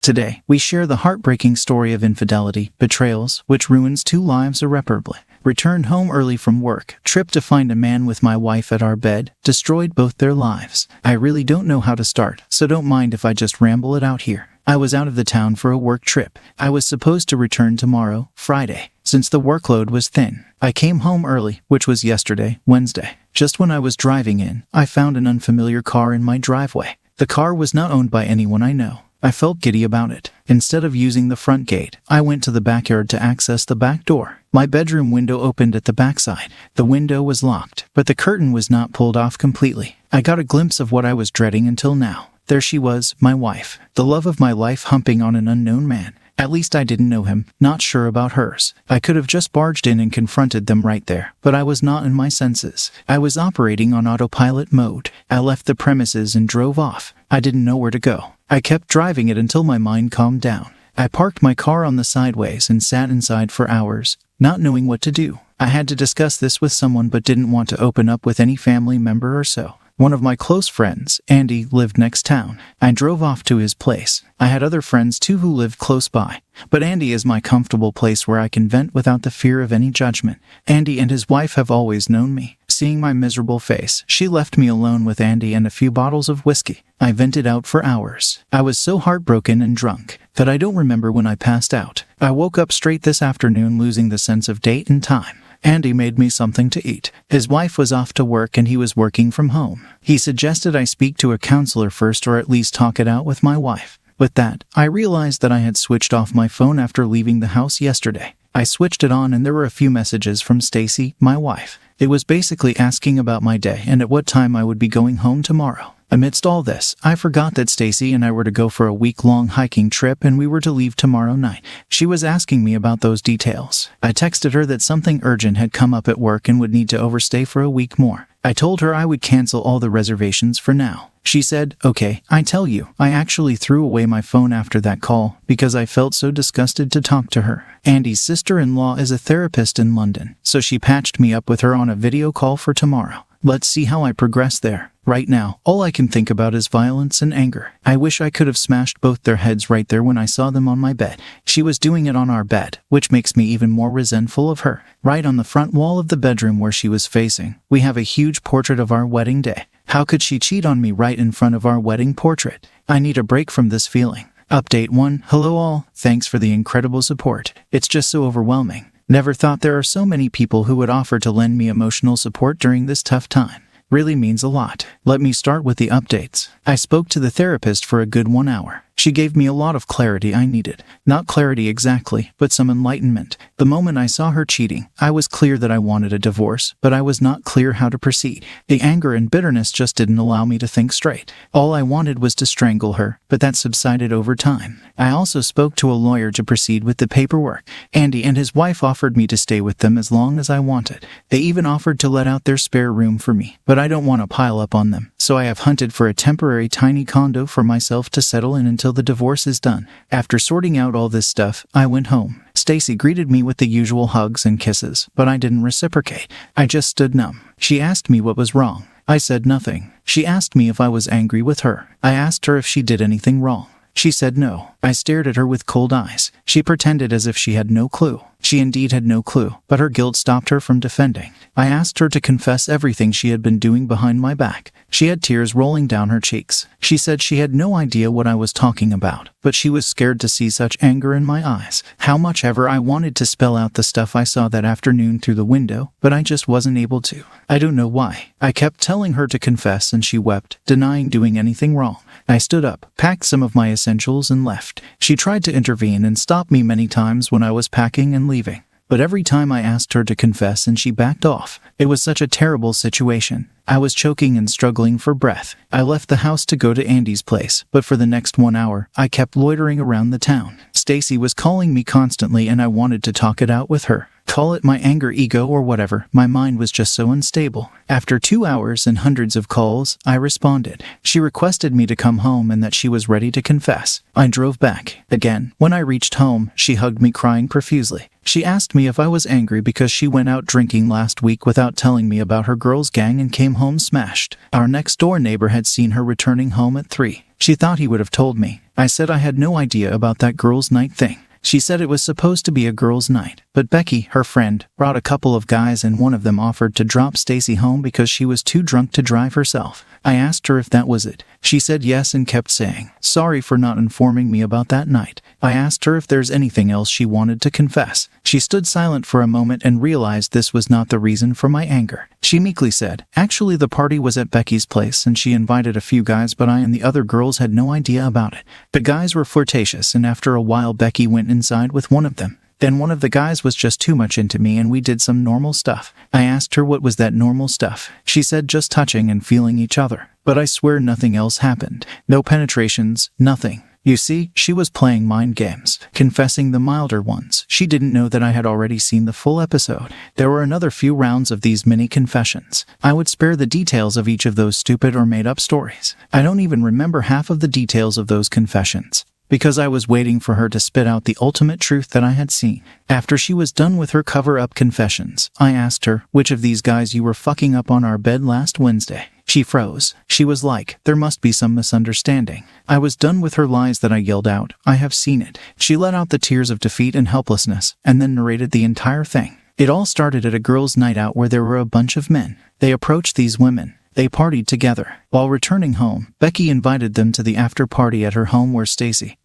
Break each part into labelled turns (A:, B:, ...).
A: Today, we share the heartbreaking story of infidelity, betrayals, which ruins 2 lives irreparably. Returned home early from work, trip to find a man with my wife at our bed, destroyed both their lives. I really don't know how to start, so don't mind if I just ramble it out here. I was out of the town for a work trip. I was supposed to return tomorrow, Friday, since the workload was thin. I came home early, which was yesterday, Wednesday. Just when I was driving in, I found an unfamiliar car in my driveway. The car was not owned by anyone I know. I felt giddy about it. Instead of using the front gate, I went to the backyard to access the back door. My bedroom window opened at the backside. The window was locked, but the curtain was not pulled off completely. I got a glimpse of what I was dreading until now. There she was, my wife, the love of my life, humping on an unknown man. At least I didn't know him, not sure about hers. I could have just barged in and confronted them right there, but I was not in my senses. I was operating on autopilot mode. I left the premises and drove off. I didn't know where to go. I kept driving it until my mind calmed down. I parked my car on the sideways and sat inside for hours, not knowing what to do. I had to discuss this with someone but didn't want to open up with any family member or so. One of my close friends, Andy, lived next town. I drove off to his place. I had other friends too who lived close by, but Andy is my comfortable place where I can vent without the fear of any judgment. Andy and his wife have always known me. Seeing my miserable face, she left me alone with Andy and a few bottles of whiskey. I vented out for hours. I was so heartbroken and drunk that I don't remember when I passed out. I woke up straight this afternoon, losing the sense of date and time. Andy made me something to eat. His wife was off to work and he was working from home. He suggested I speak to a counselor first, or at least talk it out with my wife. With that, I realized that I had switched off my phone after leaving the house yesterday. I switched it on and there were a few messages from Stacy, my wife. It was basically asking about my day and at what time I would be going home tomorrow. Amidst all this, I forgot that Stacy and I were to go for a week-long hiking trip and we were to leave tomorrow night. She was asking me about those details. I texted her that something urgent had come up at work and would need to overstay for a week more. I told her I would cancel all the reservations for now. She said, "Okay, I tell you, I actually threw away my phone after that call because I felt so disgusted to talk to her." Andy's sister-in-law is a therapist in London, so she patched me up with her on a video call for tomorrow. Let's see how I progress there. Right now, all I can think about is violence and anger. I wish I could have smashed both their heads right there when I saw them on my bed. She was doing it on our bed, which makes me even more resentful of her. Right on the front wall of the bedroom where she was facing, we have a huge portrait of our wedding day. How could she cheat on me right in front of our wedding portrait? I need a break from this feeling. Update 1. Hello all. Thanks for the incredible support. It's just so overwhelming. Never thought there are so many people who would offer to lend me emotional support during this tough time. Really means a lot. Let me start with the updates. I spoke to the therapist for a good 1 hour. She gave me a lot of clarity I needed. Not clarity exactly, but some enlightenment. The moment I saw her cheating, I was clear that I wanted a divorce, but I was not clear how to proceed. The anger and bitterness just didn't allow me to think straight. All I wanted was to strangle her, but that subsided over time. I also spoke to a lawyer to proceed with the paperwork. Andy and his wife offered me to stay with them as long as I wanted. They even offered to let out their spare room for me, but I don't want to pile up on them, so I have hunted for a temporary tiny condo for myself to settle in until the divorce is done. After sorting out all this stuff, I went home. Stacy greeted me with the usual hugs and kisses, but I didn't reciprocate. I just stood numb. She asked me what was wrong. I said nothing. She asked me if I was angry with her. I asked her if she did anything wrong. She said no. I stared at her with cold eyes. She pretended as if she had no clue. She indeed had no clue, but her guilt stopped her from defending. I asked her to confess everything she had been doing behind my back. She had tears rolling down her cheeks. She said she had no idea what I was talking about, but she was scared to see such anger in my eyes. How much ever I wanted to spell out the stuff I saw that afternoon through the window, but I just wasn't able to. I don't know why. I kept telling her to confess and she wept, denying doing anything wrong. I stood up, packed some of my essentials and left. She tried to intervene and stop me many times when I was packing and leaving, but every time I asked her to confess and she backed off. It was such a terrible situation. I was choking and struggling for breath. I left the house to go to Andy's place, but for the next 1 hour, I kept loitering around the town. Stacy was calling me constantly and I wanted to talk it out with her. Call it my anger, ego, or whatever, my mind was just so unstable. After 2 hours and hundreds of calls, I responded. She requested me to come home and that she was ready to confess. I drove back. Again, when I reached home, she hugged me crying profusely. She asked me if I was angry because she went out drinking last week without telling me about her girls' gang and came home smashed. Our next-door neighbor had seen her returning home at 3. She thought he would have told me. I said I had no idea about that girls' night thing. She said it was supposed to be a girls' night, but Becky, her friend, brought a couple of guys and one of them offered to drop Stacy home because she was too drunk to drive herself. I asked her if that was it. She said yes and kept saying, "Sorry for not informing me about that night." I asked her if there's anything else she wanted to confess. She stood silent for a moment and realized this was not the reason for my anger. She meekly said, "Actually, the party was at Becky's place and she invited a few guys, but I and the other girls had no idea about it. The guys were flirtatious and after a while Becky went inside with one of them. Then one of the guys was just too much into me and we did some normal stuff." I asked her what was that normal stuff. She said just touching and feeling each other. But I swear nothing else happened. No penetrations, nothing. You see, she was playing mind games, confessing the milder ones. She didn't know that I had already seen the full episode. There were another few rounds of these mini confessions. I would spare the details of each of those stupid or made-up stories. I don't even remember half of the details of those confessions, because I was waiting for her to spit out the ultimate truth that I had seen. After she was done with her cover-up confessions, I asked her, "Which of these guys you were fucking up on our bed last Wednesday?" She froze. She was like, "There must be some misunderstanding." I was done with her lies that I yelled out, "I have seen it." She let out the tears of defeat and helplessness, and then narrated the entire thing. It all started at a girls' night out where there were a bunch of men. They approached these women. They partied together. While returning home, Becky invited them to the after party at her home where Stacy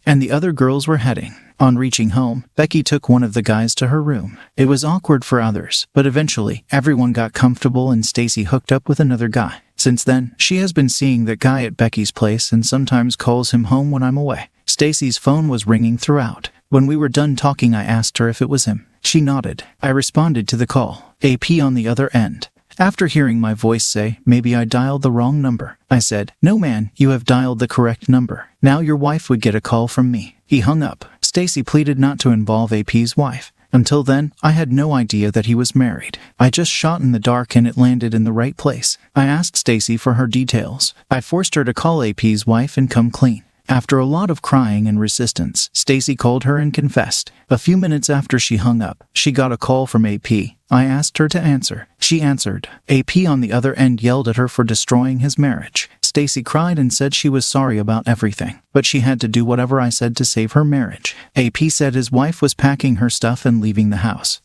A: and the other girls were heading. On reaching home, Becky took one of the guys to her room. It was awkward for others, but eventually, everyone got comfortable and Stacy hooked up with another guy. Since then, she has been seeing that guy at Becky's place and sometimes calls him home when I'm away. Stacy's phone was ringing throughout. When we were done talking, I asked her if it was him. She nodded. I responded to the call. AP on the other end. After hearing my voice say, "Maybe I dialed the wrong number," I said, "No man, you have dialed the correct number. Now your wife would get a call from me." He hung up. Stacy pleaded not to involve AP's wife. Until then, I had no idea that he was married. I just shot in the dark and it landed in the right place. I asked Stacy for her details. I forced her to call AP's wife and come clean. After a lot of crying and resistance, Stacy called her and confessed. A few minutes after she hung up, she got a call from AP. I asked her to answer. She answered. AP on the other end yelled at her for destroying his marriage. Stacy cried and said she was sorry about everything, but she had to do whatever I said to save her marriage. AP said his wife was packing her stuff and leaving the house,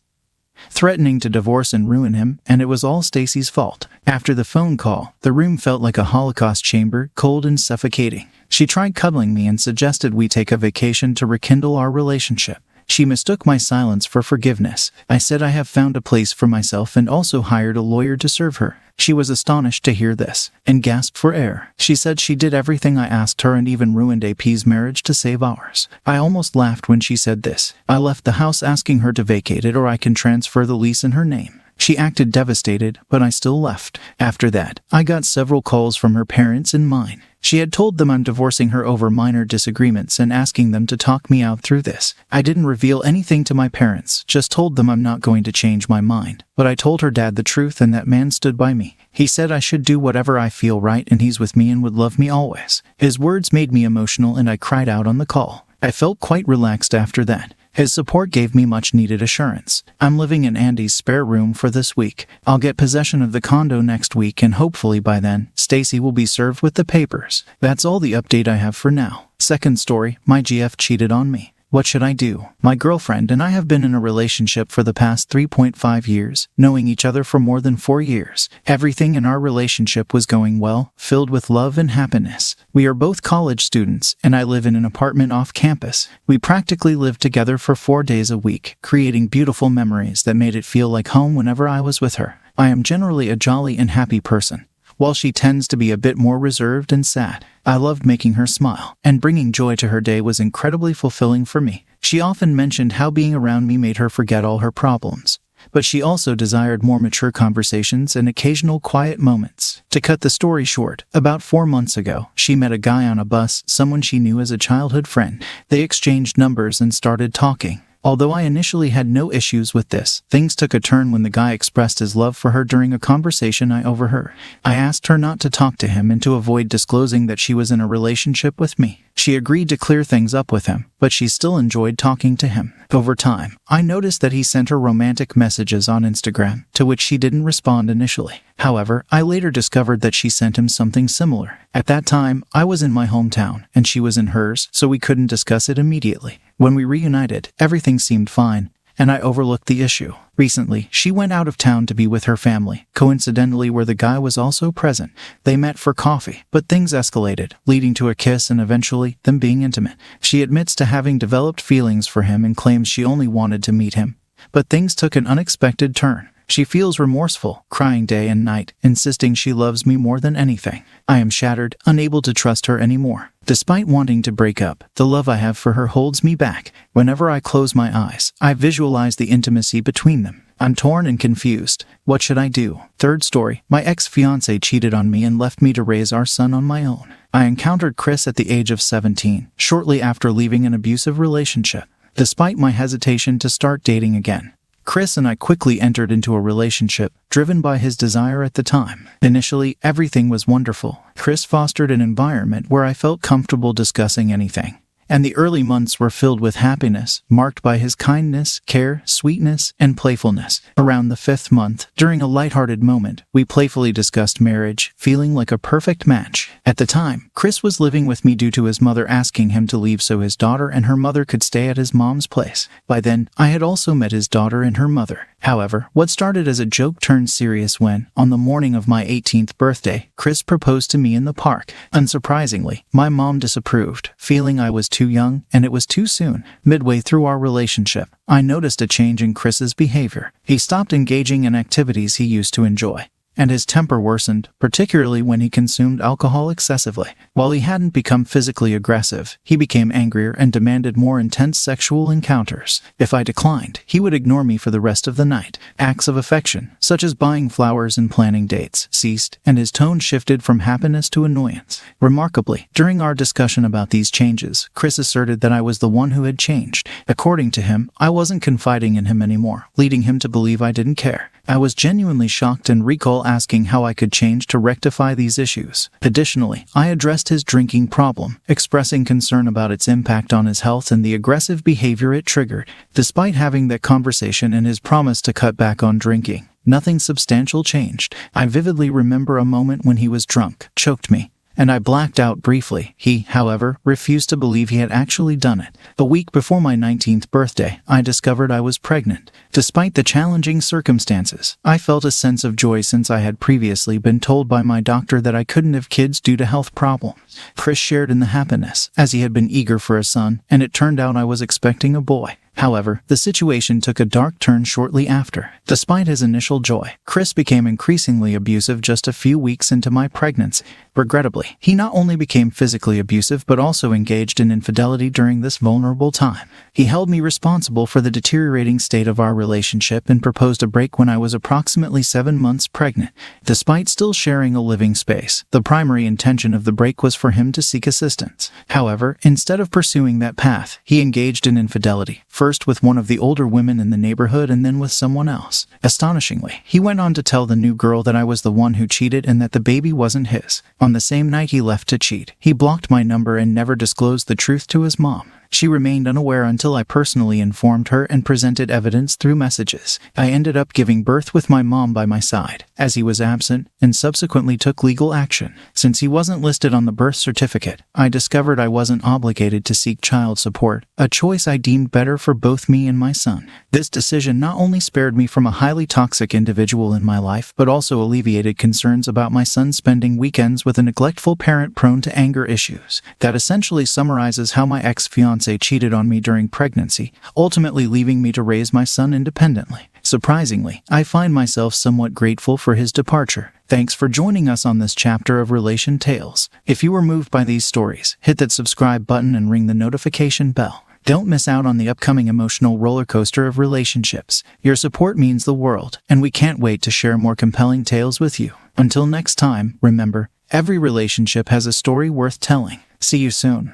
A: threatening to divorce and ruin him, and it was all Stacy's fault. After the phone call, the room felt like a Holocaust chamber, cold and suffocating. She tried cuddling me and suggested we take a vacation to rekindle our relationship. She mistook my silence for forgiveness. I said I have found a place for myself and also hired a lawyer to serve her. She was astonished to hear this, and gasped for air. She said she did everything I asked her and even ruined AP's marriage to save ours. I almost laughed when she said this. I left the house asking her to vacate it or I can transfer the lease in her name. She acted devastated, but I still left. After that, I got several calls from her parents and mine. She had told them I'm divorcing her over minor disagreements and asking them to talk me out through this. I didn't reveal anything to my parents, just told them I'm not going to change my mind. But I told her dad the truth and that man stood by me. He said I should do whatever I feel right and he's with me and would love me always. His words made me emotional and I cried out on the call. I felt quite relaxed after that. His support gave me much-needed assurance. I'm living in Andy's spare room for this week. I'll get possession of the condo next week and hopefully by then, Stacy will be served with the papers. That's all the update I have for now. Second story, my GF cheated on me. What should I do? My girlfriend and I have been in a relationship for the past 3.5 years, knowing each other for more than 4 years. Everything in our relationship was going well, filled with love and happiness. We are both college students, and I live in an apartment off campus. We practically lived together for 4 days a week, creating beautiful memories that made it feel like home whenever I was with her. I am generally a jolly and happy person, while she tends to be a bit more reserved and sad. I loved making her smile, and bringing joy to her day was incredibly fulfilling for me. She often mentioned how being around me made her forget all her problems, but she also desired more mature conversations and occasional quiet moments. To cut the story short, about 4 months ago, she met a guy on a bus, someone she knew as a childhood friend. They exchanged numbers and started talking. Although I initially had no issues with this, things took a turn when the guy expressed his love for her during a conversation I overheard. I asked her not to talk to him and to avoid disclosing that she was in a relationship with me. She agreed to clear things up with him, but she still enjoyed talking to him. Over time, I noticed that he sent her romantic messages on Instagram, to which she didn't respond initially. However, I later discovered that she sent him something similar. At that time, I was in my hometown, and she was in hers, so we couldn't discuss it immediately. When we reunited, everything seemed fine, and I overlooked the issue. Recently, she went out of town to be with her family, coincidentally where the guy was also present. They met for coffee, but things escalated, leading to a kiss and eventually them being intimate. She admits to having developed feelings for him and claims she only wanted to meet him. But things took an unexpected turn. She feels remorseful, crying day and night, insisting she loves me more than anything. I am shattered, unable to trust her anymore. Despite wanting to break up, the love I have for her holds me back. Whenever I close my eyes, I visualize the intimacy between them. I'm torn and confused. What should I do? Third story. My ex-fiancé cheated on me and left me to raise our son on my own. I encountered Chris at the age of 17, shortly after leaving an abusive relationship. Despite my hesitation to start dating again, Chris and I quickly entered into a relationship, driven by his desire at the time. Initially, everything was wonderful. Chris fostered an environment where I felt comfortable discussing anything, and the early months were filled with happiness, marked by his kindness, care, sweetness, and playfulness. Around the 5th month, during a lighthearted moment, we playfully discussed marriage, feeling like a perfect match. At the time, Chris was living with me due to his mother asking him to leave so his daughter and her mother could stay at his mom's place. By then, I had also met his daughter and her mother. However, what started as a joke turned serious when, on the morning of my 18th birthday, Chris proposed to me in the park. Unsurprisingly, my mom disapproved, feeling I was too young and it was too soon. Midway through our relationship, I noticed a change in Chris's behavior. He stopped engaging in activities he used to enjoy, and his temper worsened, particularly when he consumed alcohol excessively. While he hadn't become physically aggressive, he became angrier and demanded more intense sexual encounters. If I declined, he would ignore me for the rest of the night. Acts of affection, such as buying flowers and planning dates, ceased, and his tone shifted from happiness to annoyance. Remarkably, during our discussion about these changes, Chris asserted that I was the one who had changed. According to him, I wasn't confiding in him anymore, leading him to believe I didn't care. I was genuinely shocked and recall asking how I could change to rectify these issues. Additionally, I addressed his drinking problem, expressing concern about its impact on his health and the aggressive behavior it triggered. Despite having that conversation and his promise to cut back on drinking, nothing substantial changed. I vividly remember a moment when he was drunk, choked me, and I blacked out briefly. He, however, refused to believe he had actually done it. A week before my 19th birthday, I discovered I was pregnant. Despite the challenging circumstances, I felt a sense of joy since I had previously been told by my doctor that I couldn't have kids due to health problems. Chris shared in the happiness, as he had been eager for a son, and it turned out I was expecting a boy. However, the situation took a dark turn shortly after. Despite his initial joy, Chris became increasingly abusive just a few weeks into my pregnancy. Regrettably, he not only became physically abusive but also engaged in infidelity during this vulnerable time. He held me responsible for the deteriorating state of our relationship and proposed a break when I was approximately 7 months pregnant. Despite still sharing a living space, the primary intention of the break was for him to seek assistance. However, instead of pursuing that path, he engaged in infidelity, first with one of the older women in the neighborhood and then with someone else. Astonishingly, he went on to tell the new girl that I was the one who cheated and that the baby wasn't his. On the same night he left to cheat, he blocked my number and never disclosed the truth to his mom. She remained unaware until I personally informed her and presented evidence through messages. I ended up giving birth with my mom by my side, as he was absent, and subsequently took legal action. Since he wasn't listed on the birth certificate, I discovered I wasn't obligated to seek child support, a choice I deemed better for both me and my son. This decision not only spared me from a highly toxic individual in my life, but also alleviated concerns about my son spending weekends with a neglectful parent prone to anger issues. That essentially summarizes how my ex-fiancé cheated on me during pregnancy, ultimately leaving me to raise my son independently. Surprisingly, I find myself somewhat grateful for his departure. Thanks for joining us on this chapter of Relation Tales. If you were moved by these stories, hit that subscribe button and ring the notification bell. Don't miss out on the upcoming emotional roller coaster of relationships. Your support means the world, and we can't wait to share more compelling tales with you. Until next time, remember, every relationship has a story worth telling. See you soon.